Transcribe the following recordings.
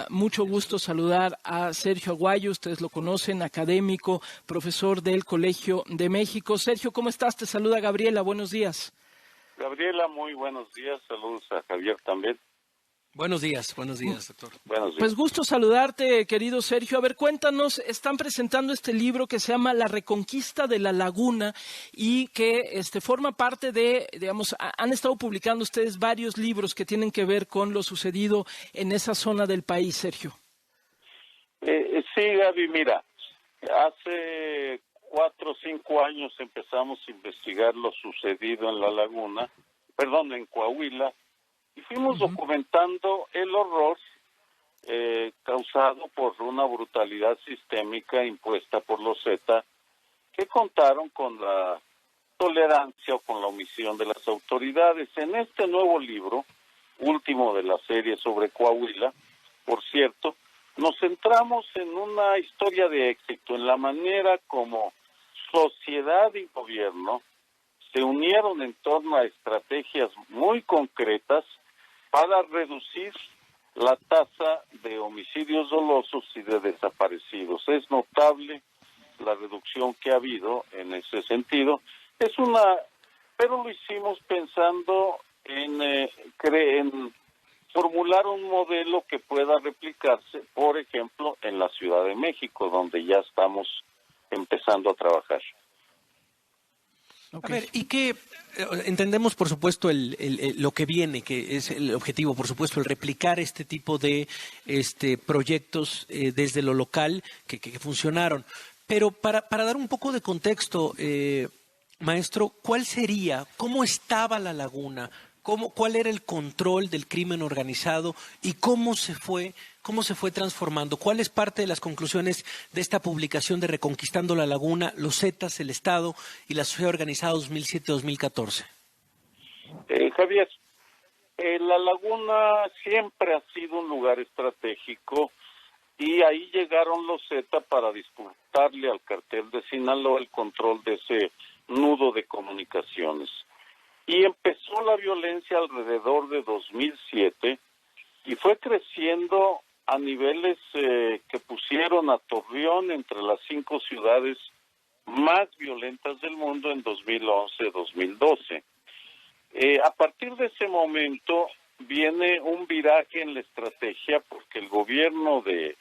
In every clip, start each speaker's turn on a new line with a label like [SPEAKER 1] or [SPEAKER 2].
[SPEAKER 1] Mucho gusto saludar a Sergio Aguayo, ustedes lo conocen, académico, profesor del Colegio de México. Sergio, ¿cómo estás? Te saluda Gabriela, buenos días.
[SPEAKER 2] Gabriela, muy buenos días, saludos a Javier también.
[SPEAKER 3] Buenos días, doctor.
[SPEAKER 2] Buenos días.
[SPEAKER 1] Pues gusto saludarte, querido Sergio. A ver, cuéntanos, están presentando este libro que se llama La Reconquista de la Laguna y que forma parte de, digamos, han estado publicando ustedes varios libros que tienen que ver con lo sucedido en esa zona del país, Sergio.
[SPEAKER 2] Sí, Gaby, mira, hace 4 o 5 años empezamos a investigar lo sucedido en la laguna, en Coahuila, y fuimos documentando el horror causado por una brutalidad sistémica impuesta por los Zeta, que contaron con la tolerancia o con la omisión de las autoridades. En este nuevo libro, último de la serie sobre Coahuila, por cierto, nos centramos en una historia de éxito, en la manera como sociedad y gobierno se unieron en torno a estrategias muy concretas para reducir la tasa de homicidios dolosos y de desaparecidos. Es notable la reducción que ha habido en ese sentido. Pero lo hicimos pensando en formular un modelo que pueda replicarse, por ejemplo, en la Ciudad de México, donde ya estamos empezando a trabajar.
[SPEAKER 3] Okay. A ver, y que entendemos, por supuesto, lo que viene, que es el objetivo, por supuesto, el replicar este tipo de proyectos desde lo local que funcionaron. Pero para dar un poco de contexto, maestro, cómo estaba la laguna? ¿Cuál era el control del crimen organizado y cómo se fue transformando? ¿Cuál es parte de las conclusiones de esta publicación de Reconquistando la Laguna, los Zetas, el Estado y la sociedad organizada 2007-2014?
[SPEAKER 2] Javier, la laguna siempre ha sido un lugar estratégico y ahí llegaron los Zeta para disputarle al cartel de Sinaloa el control de ese nudo de comunicaciones. Y empezó la violencia alrededor de 2007 y fue creciendo a niveles que pusieron a Torreón entre las 5 ciudades más violentas del mundo en 2011-2012. A partir de ese momento viene un viraje en la estrategia porque el gobierno de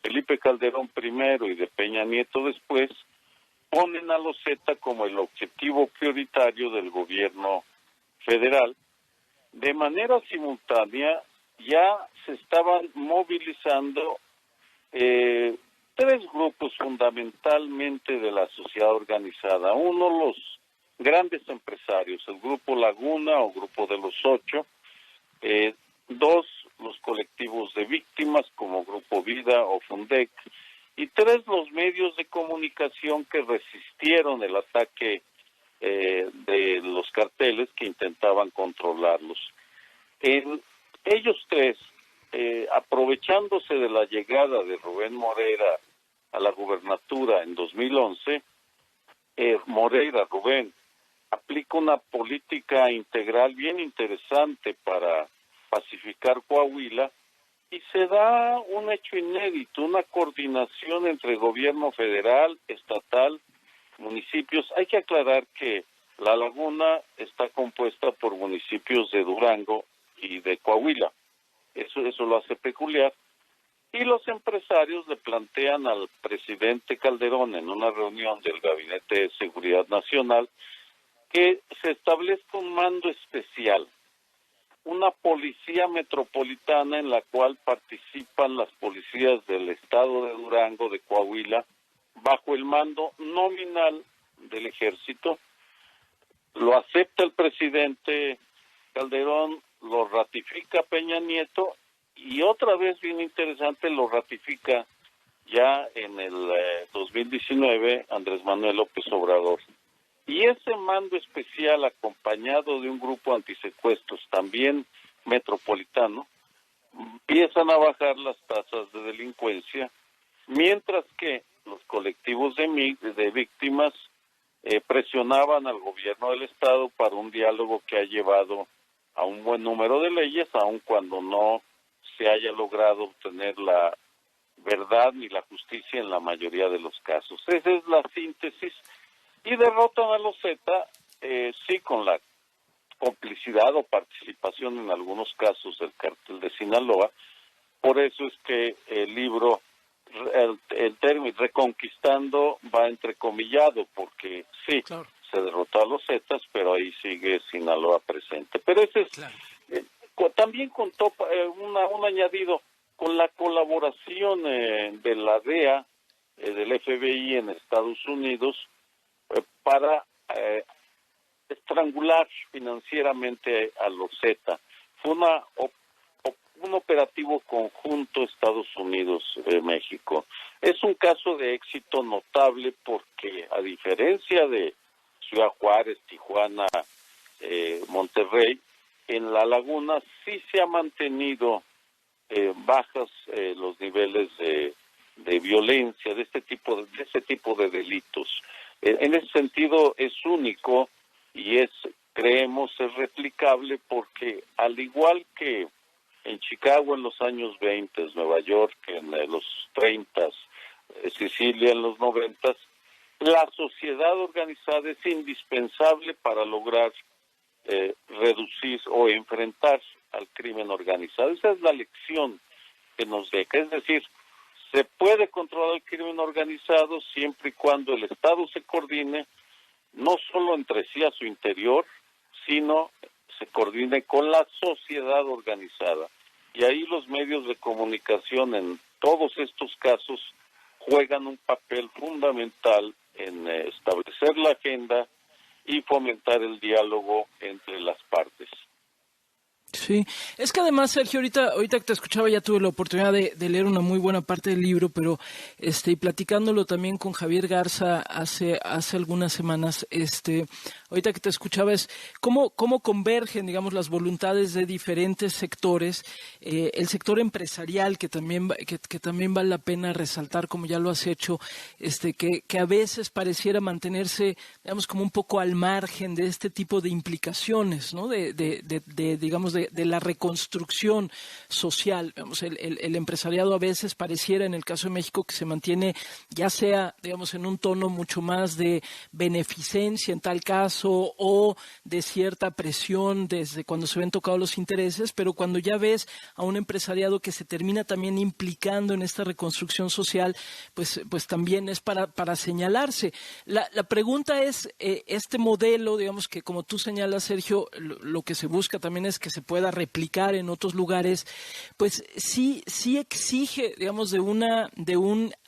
[SPEAKER 2] Felipe Calderón primero y de Peña Nieto después ponen a los Zeta como el objetivo prioritario del gobierno federal. De manera simultánea ya se estaban movilizando 3 grupos fundamentalmente de la sociedad organizada. Uno, los grandes empresarios, el Grupo Laguna o Grupo de los 8. 2, los colectivos de víctimas como Grupo Vida o Fundec. Y 3, los medios de comunicación que resistieron el ataque de los carteles que intentaban controlarlos. Ellos 3, aprovechándose de la llegada de Rubén Moreira a la gubernatura en 2011, Rubén aplica una política integral bien interesante para pacificar Coahuila y se da un hecho inédito, una coordinación entre gobierno federal, estatal, municipios. Hay que aclarar que la laguna está compuesta por municipios de Durango y de Coahuila. Eso lo hace peculiar. Y los empresarios le plantean al presidente Calderón en una reunión del Gabinete de Seguridad Nacional que se establezca un mando especial, una policía metropolitana en la cual participan las policías del estado de Durango, de Coahuila, bajo el mando nominal del ejército. Lo acepta el presidente Calderón, lo ratifica Peña Nieto y otra vez bien interesante lo ratifica ya en el 2019 Andrés Manuel López Obrador. Y ese mando especial, acompañado de un grupo antisecuestros también metropolitano, empiezan a bajar las tasas de delincuencia, mientras que los colectivos de víctimas presionaban al gobierno del estado para un diálogo que ha llevado a un buen número de leyes, aun cuando no se haya logrado obtener la verdad ni la justicia en la mayoría de los casos. Esa es la síntesis. Y derrotan a los Zeta, sí, con la complicidad o participación en algunos casos del cártel de Sinaloa. Por eso es que el libro, el término Reconquistando, va entrecomillado, porque sí,
[SPEAKER 1] Claro.
[SPEAKER 2] se derrotó a los Zetas, pero ahí sigue Sinaloa presente. Pero ese es,
[SPEAKER 3] Claro.
[SPEAKER 2] también contó un añadido, con la colaboración de la DEA, del FBI en Estados Unidos, para estrangular financieramente a los Zeta. Fue un operativo conjunto Estados Unidos-México. Es un caso de éxito notable porque, a diferencia de Ciudad Juárez, Tijuana, Monterrey, en La Laguna sí se ha mantenido bajas los niveles de violencia, de ese tipo de delitos. En ese sentido es único y creemos es replicable porque, al igual que en Chicago en los años 20, Nueva York en los 30, Sicilia en los 90, la sociedad organizada es indispensable para lograr reducir o enfrentar al crimen organizado. Esa es la lección que nos deja. Es decir, se puede controlar el crimen organizado siempre y cuando el Estado se coordine, no solo entre sí a su interior, sino se coordine con la sociedad organizada. Y ahí los medios de comunicación en todos estos casos juegan un papel fundamental en establecer la agenda y fomentar el diálogo entre las partes.
[SPEAKER 1] Sí, es que además, Sergio, ahorita que te escuchaba ya tuve la oportunidad de leer una muy buena parte del libro, pero y platicándolo también con Javier Garza hace algunas semanas, ahorita que te escuchaba es cómo convergen, digamos, las voluntades de diferentes sectores, el sector empresarial que también vale la pena resaltar, como ya lo has hecho, que a veces pareciera mantenerse, digamos, como un poco al margen de este tipo de implicaciones, ¿no? Digamos, de la reconstrucción social. Digamos, el empresariado a veces pareciera, en el caso de México, que se mantiene ya sea, digamos, en un tono mucho más de beneficencia en tal caso o de cierta presión desde cuando se ven tocados los intereses, pero cuando ya ves a un empresariado que se termina también implicando en esta reconstrucción social, pues también es para señalarse. La pregunta es, este modelo, digamos, que como tú señalas, Sergio, lo que se busca también es que se pueda replicar en otros lugares, pues sí exige, digamos,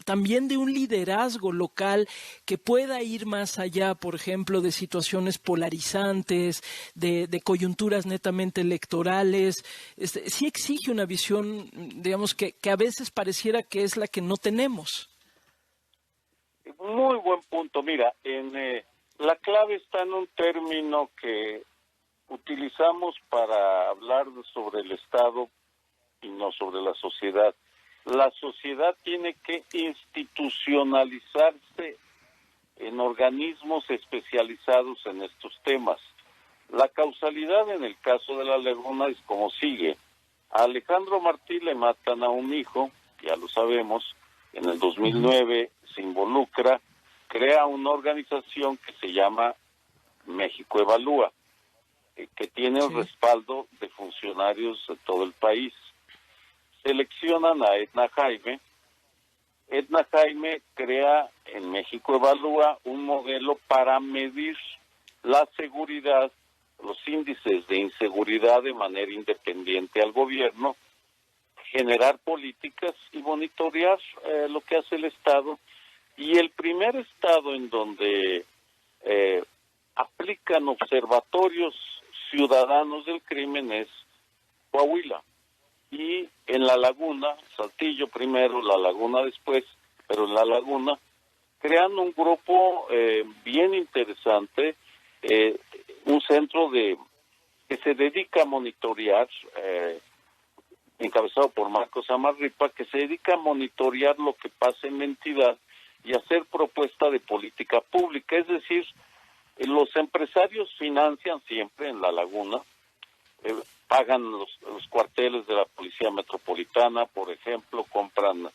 [SPEAKER 1] también de un liderazgo local que pueda ir más allá, por ejemplo, de situaciones polarizantes, de coyunturas netamente electorales. Sí exige una visión, digamos, que a veces pareciera que es la que no tenemos.
[SPEAKER 2] Muy buen punto. Mira, la clave está en un término que utilizamos para hablar sobre el Estado y no sobre la sociedad. La sociedad tiene que institucionalizarse en organismos especializados en estos temas. La causalidad en el caso de La Laguna es como sigue. A Alejandro Martí le matan a un hijo, ya lo sabemos, en el 2009 se involucra, crea una organización que se llama México Evalúa, que tiene el respaldo de funcionarios de todo el país. Seleccionan a Edna Jaime. Edna Jaime crea en México Evalúa un modelo para medir la seguridad, los índices de inseguridad de manera independiente al gobierno, generar políticas y monitorear lo que hace el Estado. Y el primer estado en donde aplican observatorios ciudadanos del crimen es Coahuila. Y en La Laguna, Saltillo primero, La Laguna después, pero en La Laguna, crean un grupo bien interesante, un centro que se dedica a monitorear, encabezado por Marcos Amarripa, que se dedica a monitorear lo que pasa en la entidad y hacer propuesta de política pública. Es decir, los empresarios financian siempre en La Laguna pagan los cuarteles de la Policía Metropolitana, por ejemplo, compran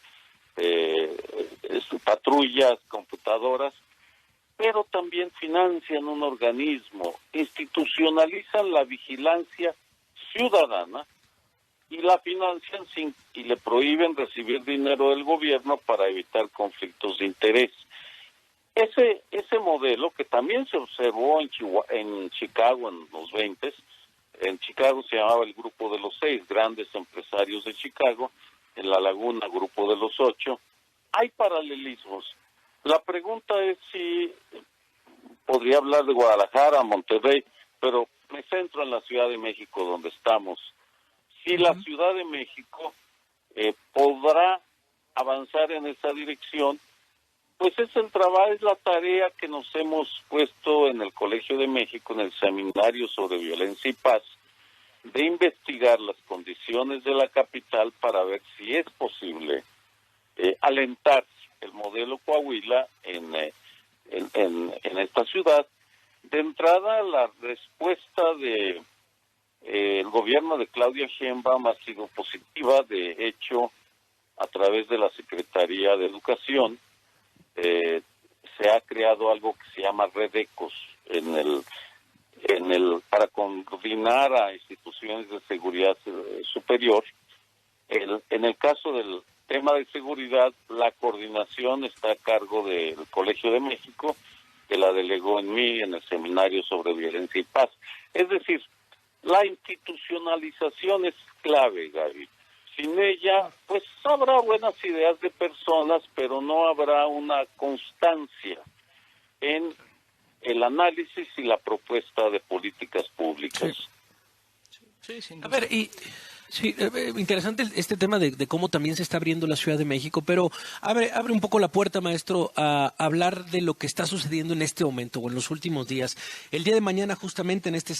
[SPEAKER 2] patrullas, computadoras, pero también financian un organismo, institucionalizan la vigilancia ciudadana y la financian y le prohíben recibir dinero del gobierno para evitar conflictos de interés. Ese modelo, que también se observó en Chicago en los 20, en Chicago se llamaba el Grupo de los 6 grandes empresarios de Chicago, en La Laguna, Grupo de los 8, hay paralelismos. La pregunta es si podría hablar de Guadalajara, Monterrey, pero me centro en la Ciudad de México, donde estamos. Si la Ciudad de México podrá avanzar en esa dirección, pues es la tarea que nos hemos puesto en el Colegio de México, en el Seminario sobre Violencia y Paz, de investigar las condiciones de la capital para ver si es posible alentar el modelo Coahuila en esta ciudad. De entrada, la respuesta de el gobierno de Claudia Sheinbaum ha sido positiva. De hecho, a través de la Secretaría de Educación se ha creado algo que se llama Redecos para coordinar a instituciones de seguridad superior. En el caso del tema de seguridad, la coordinación está a cargo del Colegio de México, que la delegó en mí en el Seminario sobre Violencia y Paz. Es decir, la institucionalización es clave, Gaby. Sin ella, pues habrá buenas ideas de personas, pero no habrá una constancia en el análisis y la propuesta de políticas públicas.
[SPEAKER 1] Sí, sin
[SPEAKER 3] A
[SPEAKER 1] duda.
[SPEAKER 3] ver, sí, interesante este tema de cómo también se está abriendo la Ciudad de México, pero abre un poco la puerta, maestro, a hablar de lo que está sucediendo en este momento o en los últimos días. El día de mañana, justamente en este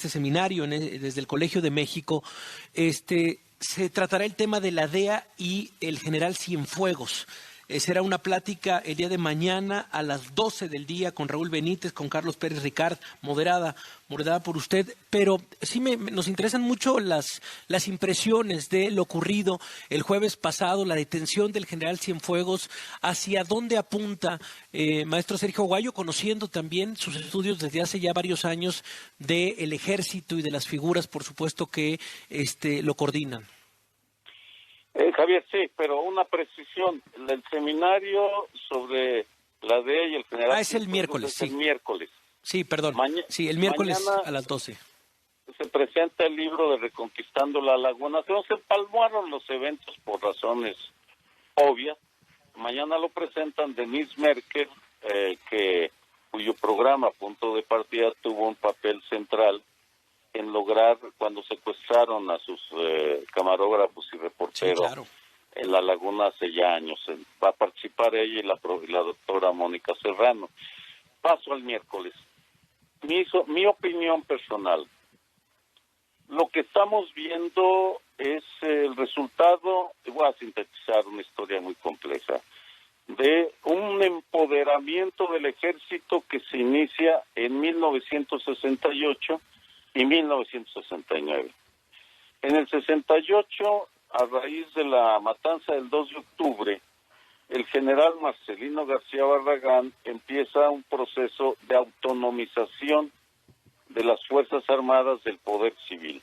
[SPEAKER 3] seminario, desde el Colegio de México, se tratará el tema de la DEA y el general Cienfuegos. Será una plática el día de mañana a las 12 del día con Raúl Benítez, con Carlos Pérez Ricard, moderada por usted, pero sí nos interesan mucho las impresiones de lo ocurrido el jueves pasado, la detención del general Cienfuegos, hacia dónde apunta maestro Sergio Aguayo, conociendo también sus estudios desde hace ya varios años del ejército y de las figuras, por supuesto, que lo coordinan.
[SPEAKER 2] Javier, sí, pero una precisión. El seminario sobre la DEA y el general...
[SPEAKER 3] es el miércoles, sí.
[SPEAKER 2] El miércoles.
[SPEAKER 3] Sí, perdón. Sí, el miércoles a las 12.
[SPEAKER 2] Se presenta el libro de Reconquistando la Laguna. Se empalmaron los eventos por razones obvias. Mañana lo presentan Denise Merker, cuyo programa Punto de Partida tuvo un papel central en lograr, cuando secuestraron a sus camarógrafos y reporteros, sí, claro, en La Laguna hace ya años. Va a participar ella y la doctora Mónica Serrano. Paso al miércoles. Mi opinión personal. Lo que estamos viendo es el resultado, voy a sintetizar una historia muy compleja, de un empoderamiento del ejército que se inicia en 1968 y 1969. En el 68, a raíz de la matanza del 2 de octubre, el general Marcelino García Barragán empieza un proceso de autonomización de las Fuerzas Armadas del Poder Civil.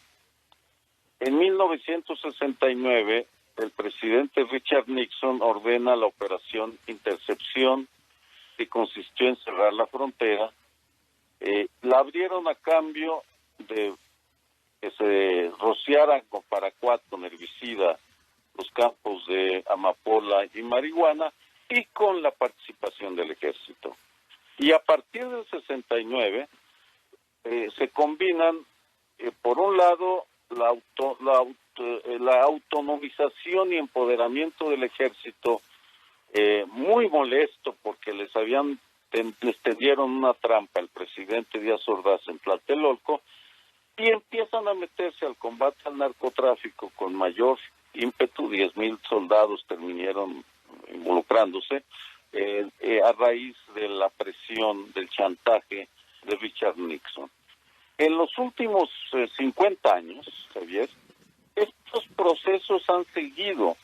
[SPEAKER 2] En 1969, el presidente Richard Nixon ordena la Operación Intercepción, que consistió en cerrar la frontera. La abrieron a cambio de que se rociaran con paraquat, con herbicida, los campos de amapola y marihuana, y con la participación del ejército. Y a partir del 69 se combinan, por un lado, la autonomización y empoderamiento del ejército, muy molesto porque les tendieron una trampa el presidente Díaz Ordaz en Tlatelolco, y empiezan a meterse al combate al narcotráfico con mayor ímpetu. 10,000 soldados terminaron involucrándose a raíz de la presión, del chantaje de Richard Nixon. En los últimos 50 años, Javier, estos procesos han seguido.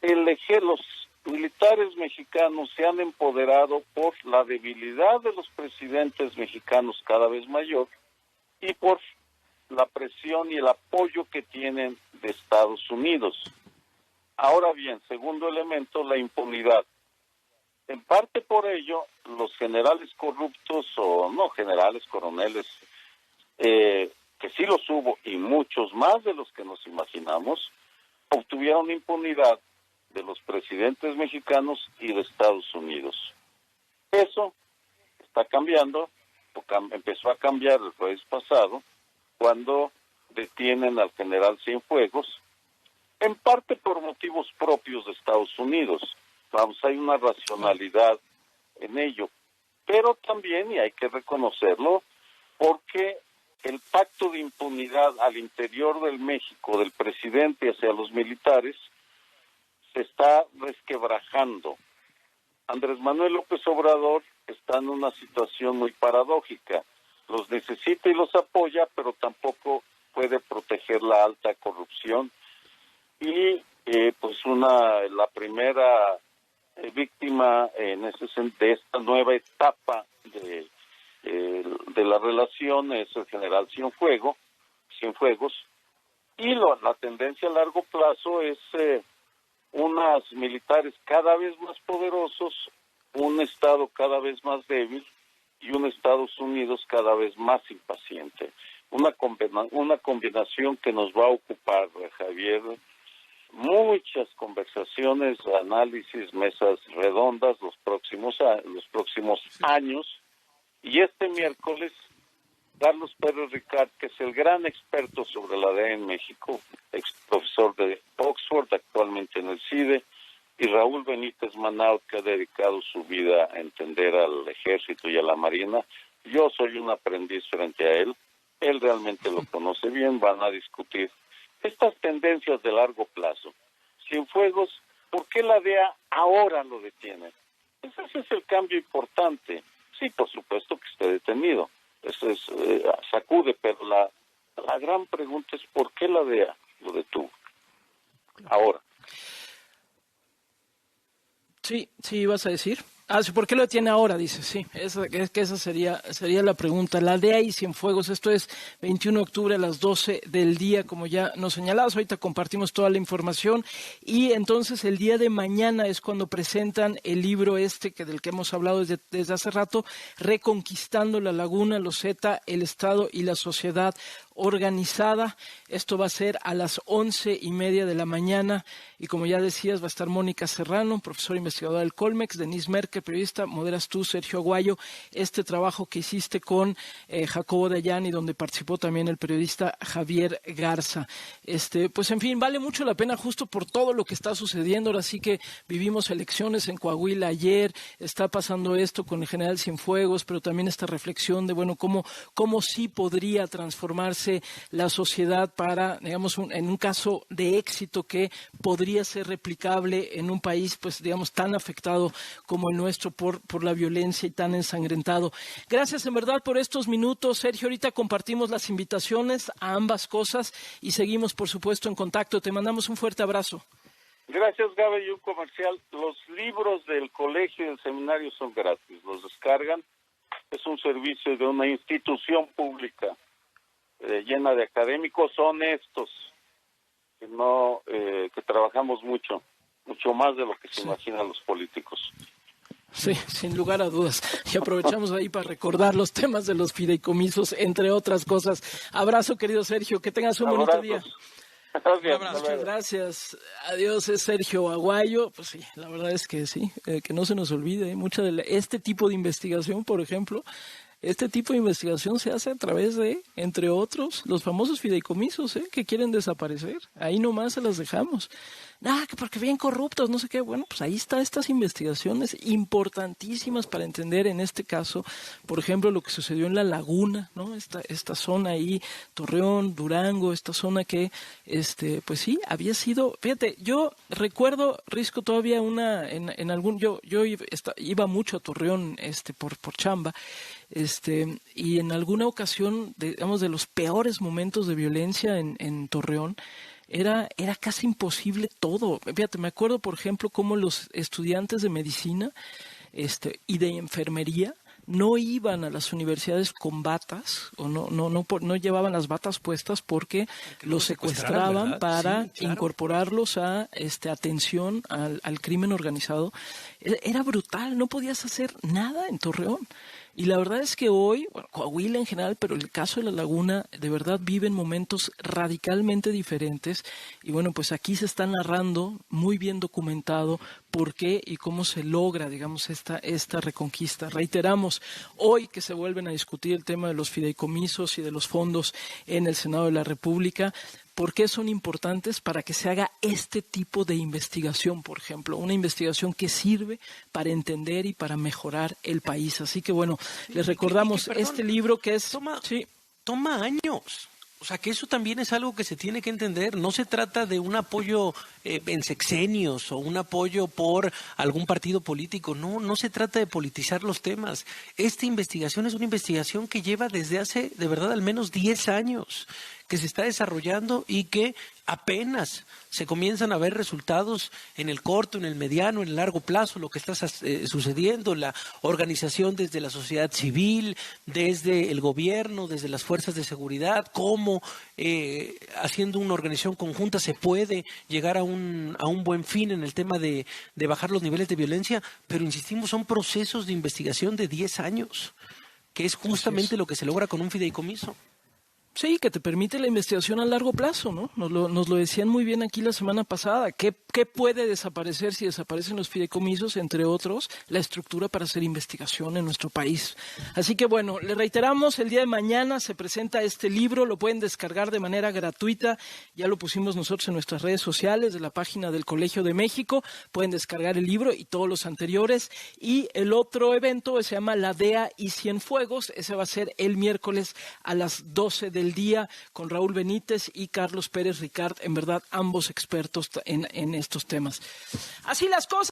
[SPEAKER 2] Los militares mexicanos se han empoderado por la debilidad de los presidentes mexicanos cada vez mayor y por la presión y el apoyo que tienen de Estados Unidos. Ahora bien, segundo elemento, la impunidad. En parte por ello, los generales corruptos, o no generales, coroneles, que sí los hubo, y muchos más de los que nos imaginamos, obtuvieron impunidad de los presidentes mexicanos y de Estados Unidos. Eso está cambiando, empezó a cambiar el jueves pasado, cuando detienen al general Cienfuegos, en parte por motivos propios de Estados Unidos. Vamos, hay una racionalidad en ello, pero también, y hay que reconocerlo, porque el pacto de impunidad al interior del México, del presidente hacia los militares, se está resquebrajando. Andrés Manuel López Obrador está en una situación muy paradójica. Los necesita y los apoya, pero tampoco puede proteger la alta corrupción. Y la primera víctima en de esta nueva etapa de la relación es el general Cienfuegos, y la tendencia a largo plazo es unos militares cada vez más poderosos, un Estado cada vez más débil y un Estados Unidos cada vez más impaciente. Una combinación que nos va a ocupar, Javier, muchas conversaciones, análisis, mesas redondas los próximos años. Y este miércoles, Carlos Pérez Ricard, que es el gran experto sobre la DEA en México, ex profesor de Oxford, actualmente en el CIDE, y Raúl Benítez Manaut, que ha dedicado su vida a entender al ejército y a la marina. Yo soy un aprendiz frente a él realmente lo conoce bien, van a discutir estas tendencias de largo plazo. Cienfuegos, ¿por qué la DEA ahora lo detiene? Ese es el cambio importante. Sí, por supuesto que esté detenido. Eso es sacude, pero la gran pregunta es ¿por qué la DEA lo detuvo ahora?
[SPEAKER 1] Sí, ibas a decir. Sí, ¿por qué lo detiene ahora? Dice, sí, esa sería la pregunta. La DEA y Cienfuegos, esto es 21 de octubre a las 12 del día, como ya nos señalabas, ahorita compartimos toda la información, y entonces el día de mañana es cuando presentan el libro del que hemos hablado desde hace rato, Reconquistando la Laguna, los Zeta, el Estado y la Sociedad Organizada. Esto va a ser a las 11:30 de la mañana, y como ya decías, va a estar Mónica Serrano, profesora investigadora del Colmex, Denise Merkel, periodista, moderas tú, Sergio Aguayo, este trabajo que hiciste con Jacobo Dayan y donde participó también el periodista Javier Garza. Pues en fin, vale mucho la pena justo por todo lo que está sucediendo. Ahora sí que vivimos elecciones en Coahuila ayer, está pasando esto con el general Cienfuegos, pero también esta reflexión de, bueno, cómo sí podría transformarse la sociedad para, digamos, en un caso de éxito que podría ser replicable en un país, pues, digamos, tan afectado como el nuestro por la violencia y tan ensangrentado. Gracias en verdad por estos minutos, Sergio. Ahorita compartimos las invitaciones a ambas cosas y seguimos, por supuesto, en contacto. Te mandamos un fuerte abrazo.
[SPEAKER 2] Gracias, Gaby. Y un comercial. Los libros del colegio y del seminario son gratis. Los descargan. Es un servicio de una institución pública llena de académicos honestos que trabajamos mucho más de lo que se imaginan los políticos.
[SPEAKER 1] Sí, sin lugar a dudas. Y aprovechamos ahí para recordar los temas de los fideicomisos, entre otras cosas. Abrazo, querido Sergio. Que tengas un bonito día.
[SPEAKER 2] Gracias.
[SPEAKER 1] Muchas gracias. Adiós, es Sergio Aguayo. Pues sí, la verdad es que sí, que no se nos olvide. Este tipo de investigación, por ejemplo, se hace a través de, entre otros, los famosos fideicomisos que quieren desaparecer. Ahí nomás se las dejamos. que porque bien corruptos, no sé qué. Bueno, pues ahí está estas investigaciones importantísimas para entender en este caso, por ejemplo, lo que sucedió en La Laguna, ¿no? Esta zona ahí, Torreón, Durango, esta zona que, pues sí, había sido, fíjate, yo recuerdo, Risco, todavía en algún, yo iba mucho a Torreón, por chamba, y en alguna ocasión, digamos, de los peores momentos de violencia en Torreón, era casi imposible todo. Fíjate, me acuerdo, por ejemplo, cómo los estudiantes de medicina y de enfermería no iban a las universidades con batas o no llevaban las batas puestas porque los secuestraban para incorporarlos a atención al crimen organizado. Era brutal, no podías hacer nada en Torreón. Y la verdad es que hoy, bueno, Coahuila en general, pero el caso de La Laguna, de verdad viven momentos radicalmente diferentes. Y bueno, pues aquí se está narrando, muy bien documentado, por qué y cómo se logra, digamos, esta reconquista. Reiteramos, hoy que se vuelven a discutir el tema de los fideicomisos y de los fondos en el Senado de la República, ¿por qué son importantes? Para que se haga este tipo de investigación, por ejemplo, una investigación que sirve para entender y para mejorar el país. Así que bueno, les recordamos este libro que es...
[SPEAKER 3] Toma años. O sea, que eso también es algo que se tiene que entender. No se trata de un apoyo en sexenios o un apoyo por algún partido político. No se trata de politizar los temas. Esta investigación es una investigación que lleva desde hace, de verdad, al menos 10 años, que se está desarrollando y que apenas se comienzan a ver resultados en el corto, en el mediano, en el largo plazo, lo que está sucediendo, la organización desde la sociedad civil, desde el gobierno, desde las fuerzas de seguridad, cómo haciendo una organización conjunta se puede llegar a un buen fin en el tema de bajar los niveles de violencia, pero insistimos, son procesos de investigación de 10 años, que es justamente lo que se logra con un fideicomiso.
[SPEAKER 1] Sí, que te permite la investigación a largo plazo, ¿no? Nos lo decían muy bien aquí la semana pasada. ¿Qué puede desaparecer si desaparecen los fideicomisos? Entre otros, la estructura para hacer investigación en nuestro país. Así que bueno, le reiteramos, el día de mañana se presenta este libro, lo pueden descargar de manera gratuita. Ya lo pusimos nosotros en nuestras redes sociales de la página del Colegio de México. Pueden descargar el libro y todos los anteriores. Y el otro evento se llama La DEA y Cienfuegos. Ese va a ser el miércoles a las 12 del día con Raúl Benítez y Carlos Pérez Ricard, en verdad ambos expertos en estos temas. Así las cosas.